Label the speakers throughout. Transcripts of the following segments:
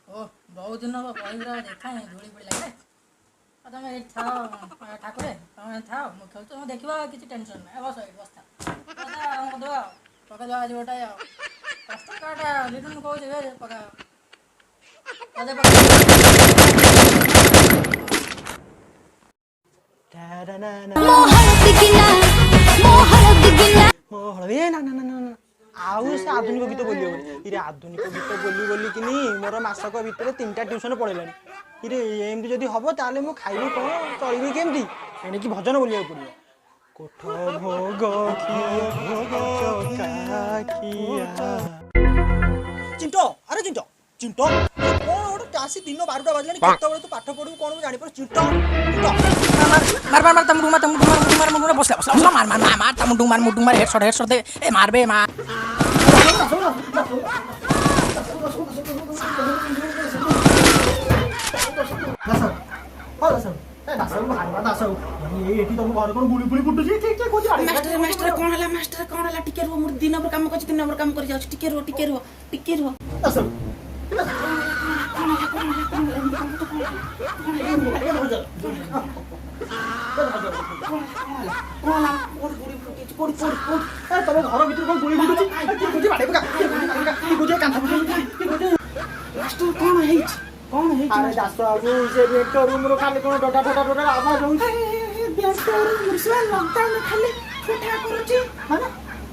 Speaker 1: ओ बहुत दिन बही देखा धूली फूली लगे तुम ये ठाकुर तुम था मुझे खेल तुम देखा किसी टेंशन ना बस बस पकड़ आज गोटे कष्ट काटा लिटन कहे पका
Speaker 2: आउ से आधुनिक गीत बोली इरे आधुनिक गीत बोली बोली कि मोर मासक भितर 3टा ट्यूशन पड़ेलानी इरे एमती जदि हम ताले मु खाइबी कौन चलबी केमती एणिकी भजन बोलिया पड़ो कोठ भोग चिंटो अरे चिंटो चिंटो कौन गोटे आसी दिन 12टा बाजलानी केतबेले तू पाठ पढ़ू कौन जानि पर चिंटो चिंटो
Speaker 1: मार मार मार तम डुमा बस मार मार मार मार तम डुमा हेडशॉट दे ए मार बे मार
Speaker 3: मास्टर कौन हला टिके रो मोर 3 नंबर काम कर 3 नंबर काम कर जाउ टिके रो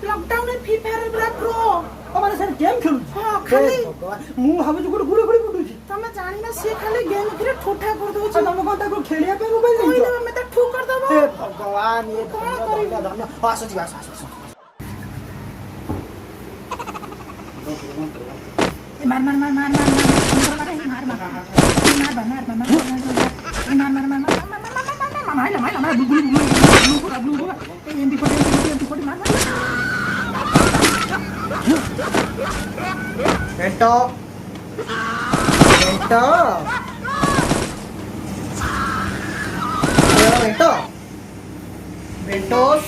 Speaker 3: लॉकडाउन में फ्री फायर पूरा प्रो
Speaker 2: माने सर गेम खेलु
Speaker 3: हां खाली
Speaker 2: मु भाबु गुड़ गुड़ गुड़ फुटुची
Speaker 3: तमे जानि ना से खाली गेम फिर ठोठा कर दो छी
Speaker 2: तमे कोन ताको खेलिया पे मोबाइल
Speaker 3: कोई ना मैं तो ठोक कर दबो
Speaker 2: हे भगवान ये धन आस जी आस
Speaker 3: मार मार मार मार मार
Speaker 2: बेंटो बेंटो बेंटो बेंटोस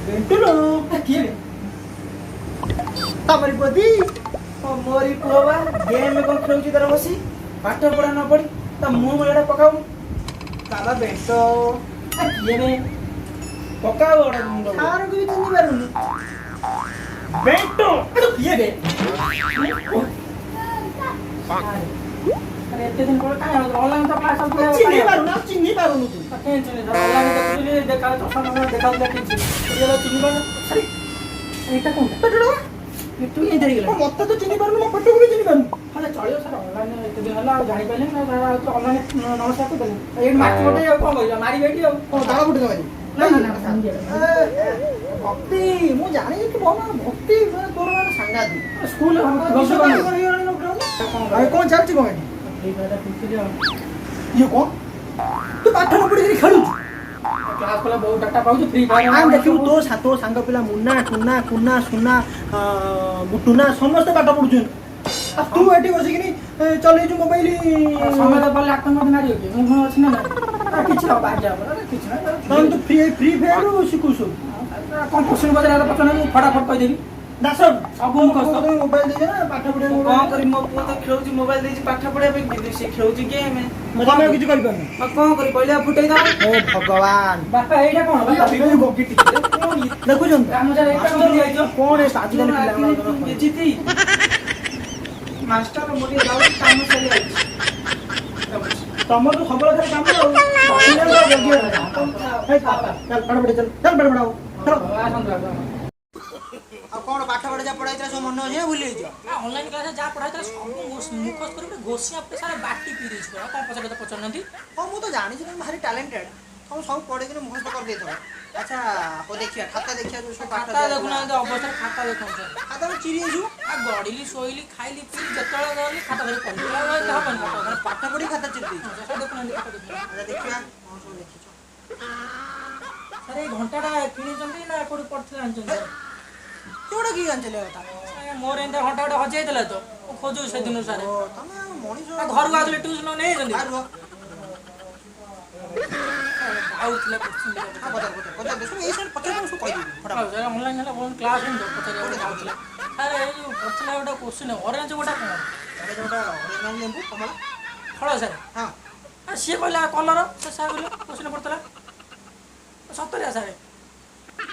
Speaker 2: बेंटो लो किए तमरी पदी मोरी पुआ गेम में कोन खेलुची तर बसी पाठ पढ़ा न पड़ी त मुंह में एडा पकाऊ काला बेंटो किए ने पकाऊ ओडा मुंडो आर को भी चिन्नी पारुनी बेंटो किए बे
Speaker 1: अरे इतने दिन कोल का ऑनलाइन तो क्लास चलती है
Speaker 2: चिन्नी पारुनी तू
Speaker 1: टेंशन है ऑनलाइन तो देखा तो सब देखा टेंशन ये लो चिन्नी पार अरे एटा कोन
Speaker 2: पटड़ो
Speaker 1: तू ये देरी गेला
Speaker 2: मत तो चिन्नी पारुनी मो पटो को चिन्नी पारुनी
Speaker 1: हां चलियो सर ऑनलाइन इतने दिन हला जानि पहले ना तो ऑनलाइन नमस्कार को देले ए मार्च मोटे कोन गइला मारी बेटी
Speaker 2: ओ दाला फुट गई
Speaker 1: ना
Speaker 2: भक्ति मु जानी कि बोला भक्ति तोर माने सांगादी
Speaker 1: स्कूल हम
Speaker 2: कौन चलती कौन ये कौन तू पाठ न पढ़ी खेलु
Speaker 1: क्लास वाला बहुत डाटा पाउछ फ्री फायर
Speaker 2: हम देखियो तो सातो सांग पिला मुन्ना टुना कुन्ना सुना बुटुना समस्त पाठ पढुछन आ तू एठी बसी कि चले जो मोबाइल
Speaker 1: समय तो पल्ले आत्म मत मारियो कि मु अछि ना किछ हो बाकी अब किछ ना
Speaker 2: तम तो फ्री फायर सिकुसु
Speaker 1: कौन क्वेश्चन बदला पछन फटाफट कह देबी
Speaker 2: दासन
Speaker 1: सब हम कस
Speaker 2: मोबाइल दे ना पाठ पढ़े
Speaker 3: कौन करी मो पुआ तो खेलुची मोबाइल देछि पाठ पढ़े पे कि से खेलुची गेम
Speaker 2: मजा में किछ कर पानी
Speaker 3: मैं कौन करी पहले फुटै दा
Speaker 2: ओ भगवान
Speaker 1: बापा एटा कोन बापा
Speaker 2: बिगो गोकी टिके देखु जन
Speaker 1: काम जा एटा कोन दिया
Speaker 2: कौन है साथी ने
Speaker 3: पिला जीती मास्टर मोरी जाउ काम चली आई
Speaker 2: तमर तो खबर है काम चल पढ़ पढ़ाओ आ कौन पाठ पढ़े जा पढ़ाई सब मन है भूली जा
Speaker 1: ऑनलाइन क्लास जा पढ़ाई सब मुखस कर गोसी आपके सारे बाटी पी रही छ कौन पछन नथी
Speaker 2: हां मु तो जानि छी भारी टैलेंटेड हम सब पढ़े के मुखस कर देतो अच्छा को देखिया खाता देखिया जो सब पाठ
Speaker 1: खाता देखुना तो अवस्था खाता देखो
Speaker 2: खाता में चिरी छु
Speaker 1: आ गडीली सोइली खाइली पी जतला गली खाता भरी पढ़ला हबन
Speaker 2: पाठ पढ़ी खाता चिरी
Speaker 1: देखुना खाता देखुना
Speaker 2: अच्छा देखिया कौन सब देखिछ
Speaker 1: अरे घंटाटा किनी जंदी ना कोड पढ़थला आंचन
Speaker 2: केवड़ा की गान चले होता
Speaker 1: मोर एंदा घंटाटा हजे देला तो खोजु से दिन सारे
Speaker 2: तमे मणिस
Speaker 1: घर को आगले ट्यूशन नै जंदी आउटले क्वेश्चन
Speaker 2: पता देखो ए सब पता सब कहि दे
Speaker 1: फटाफट ऑनलाइन हला फोन क्लास में पता आउटले अरे ଏ ଯୋଉ ପଡିଥିଲା ଗୋଟେ କୋଶ୍ଚିନ୍ ଅରେଞ୍ଜ ଗୋଟା କଣ
Speaker 2: ତାପରେ ଯୋଉଟା ଅରେଞ୍ଜ ଲେମ୍ବୁ କମଳା
Speaker 1: ଫଳ ସାର୍
Speaker 2: ହଁ
Speaker 1: ସିଏ କହିଲା କଲର ସେ ସାର୍ କହିଲେ କୋଶ୍ଚିନ୍ ପଡିଥିଲା ସତରିଆ ସାର୍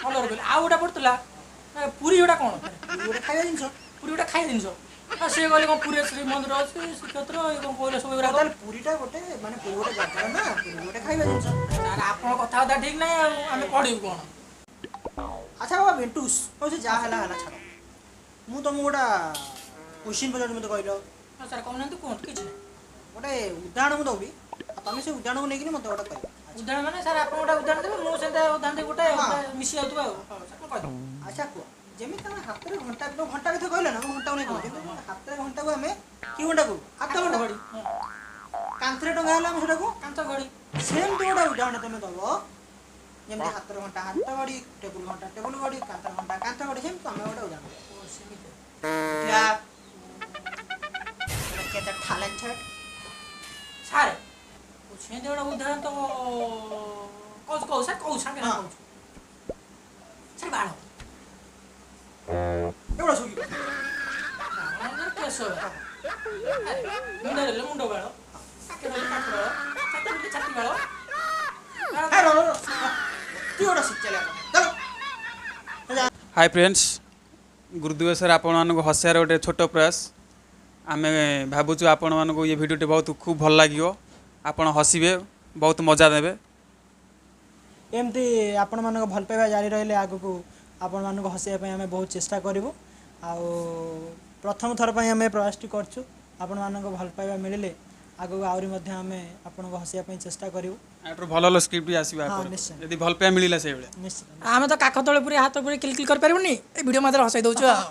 Speaker 1: କଲର କହିଲେ ଆଉ ଗୋଟେ ପଡିଥିଲା ପୁରୀ ଗୋଟା କଣ
Speaker 2: ଗୋଟେ ଖାଇବା ଜିନିଷ
Speaker 1: ପୁରୀ ଗୋଟେ ଖାଇବା ଜିନିଷ ସିଏ କହିଲେ କଣ ପୁରୀ ଶ୍ରୀମନ୍ଦିର ଅଛି ଶ୍ରୀକ୍ଷେତ୍ର ଏ କଣ କହିଲେ ସବୁ ଏଗୁଡ଼ାକ
Speaker 2: ତାହେଲେ ପୁରୀଟା ଗୋଟେ ମାନେ ପୁରୀ ଗୋଟେ ଜାଗା ନା ପୁରୀ ଗୋଟେ ଖାଇବା ଜିନିଷ
Speaker 1: ସାର୍ ଆପଣଙ୍କ କଥାବାର୍ତ୍ତା ଠିକ୍ ନାହିଁ ଆଉ ଆମେ ପଢ଼ିବୁ କ'ଣ
Speaker 2: ଆଚ୍ଛା ବାବା ବେଣ୍ଟୁସ୍ ହଉ ସେ ଯାହା ହେଲା ହେଲା ଛାଡ଼ ମୁଁ ତମକୁ ଗୋଟେ କ୍ୱେଶ୍ଚିନ୍ ପଚାରୁଛି ମୋତେ କହିଲ
Speaker 1: ହଁ ସାର୍ କହୁନାହାନ୍ତି କୁହନ୍ତୁ କିଛି ନାହିଁ
Speaker 2: ଗୋଟେ ଉଦାହରଣ ମୁଁ ଦେବି ଆଉ ତମେ ସେ ଉଦାହରଣକୁ ନେଇକିନି ମୋତେ ଗୋଟେ କହିବ
Speaker 1: ଉଦାହରଣ ମାନେ ସାର୍ ଆପଣ ଗୋଟେ ଉଦାହରଣ ଦେବେ ମୁଁ ସେମିତି ଉଦାହରଣ ଦେବି ଗୋଟେ
Speaker 2: ହଁ।
Speaker 1: ମିଶି ଯାଉଥିବ ଆଉ ହଉ ସାର୍ ମୁଁ କହିଦେବି
Speaker 2: ଆଚ୍ଛା କୁହ ଯେମିତି ତମେ ହାତରେ ଘଣ୍ଟା ଘଣ୍ଟା କଥା କହିଲ ନା ମୁଁ ଘଣ୍ଟାକୁ ନେଇ କହୁଛି ଯେମିତି ହାତରେ ଘଣ୍ଟାକୁ ଆମେ କି ଘଣ୍ଟା କହୁ ହାତ ଘଣ୍ଟା
Speaker 1: ଘଡ଼ି
Speaker 2: କାନ୍ଥରେ ଟଙ୍ଗା ହେଲେ ଆମେ ସେଟାକୁ
Speaker 1: କାନ୍ଥ ଘଡ଼ି
Speaker 2: ସେମିତି ଗୋଟେ ଉଦାହରଣ ତମେ ଦବ ଯେମିତି ହାତର ଘଣ୍ଟା ହାତ ଘଡ଼ି ଟେବୁଲ ଘଣ୍ଟା ଟେବୁଲ ଘଡ଼ି କାନ୍ଥର ଘଣ୍ଟା କାନ୍ଥ ଘଡ଼ି ସେମିତି ତମେ ଗୋଟେ ଉଦାହରଣ ଦବ
Speaker 1: ଓ ସେମିତି
Speaker 2: क्या କେତେ ଟ୍ୟାଲେଣ୍ଟେଡ୍
Speaker 1: ସାର୍ ସେମିତି ଗୋଟେ ଉଦାହରଣ ତ କହୁଛୁ କହୁ ସାର୍ କହୁ ସାଙ୍ଗେ
Speaker 2: ହଁ।
Speaker 1: କହୁଛୁ ସାର୍ ବାଳ
Speaker 2: ଏଗୁଡ଼ା ସବୁ
Speaker 1: କେଶ ମୁଣ୍ଡ ଦେଲେ ମୁଣ୍ଡ ବାଳ କାଠ ଦେଲେ କାଠ ବାଳ ଛାତି ଦେଲେ ଛାତି ବାଳ
Speaker 2: ତୁ ଗୋଟେ ଶିକ୍ଷା
Speaker 4: हाय फ्रेंड्स गुरुदेव सर आपण मानक हसियार गोटे छोट प्रयास आम भावुँ आपण मानक ये भिडियोटी बहुत खूब भल लगे आपण हसबे बहुत मजा देवे
Speaker 2: एमती आपण मानक भल पाइबा जारी रहिले आगको आपण मानक हसैया पई हमें बहुत चेष्टा करिवु आ प्रथम थर पई हमें प्रयासटी करछु आपण मानक भल पाइबा मिलिले आगको आउरी मध्ये हमें आपण को हसैया पई चेष्टा करिवु
Speaker 4: आटर भल स्क्रिप्ट भी आसीबा
Speaker 2: हाँ,
Speaker 4: आपर
Speaker 2: निश्चय।
Speaker 4: यदि भल पाइबा मिलिला से बेले
Speaker 2: निश्चित
Speaker 1: ଆମେ ତ କାଖ ତଳେ ପୁରୀ ହାତ ପୁରୀ କିଲ କିଲ କରିପାରିବୁନି ଏ ଭିଡ଼ିଓ ମାତ୍ରେ ହସାଇ ଦେଉଛୁ ଆଉ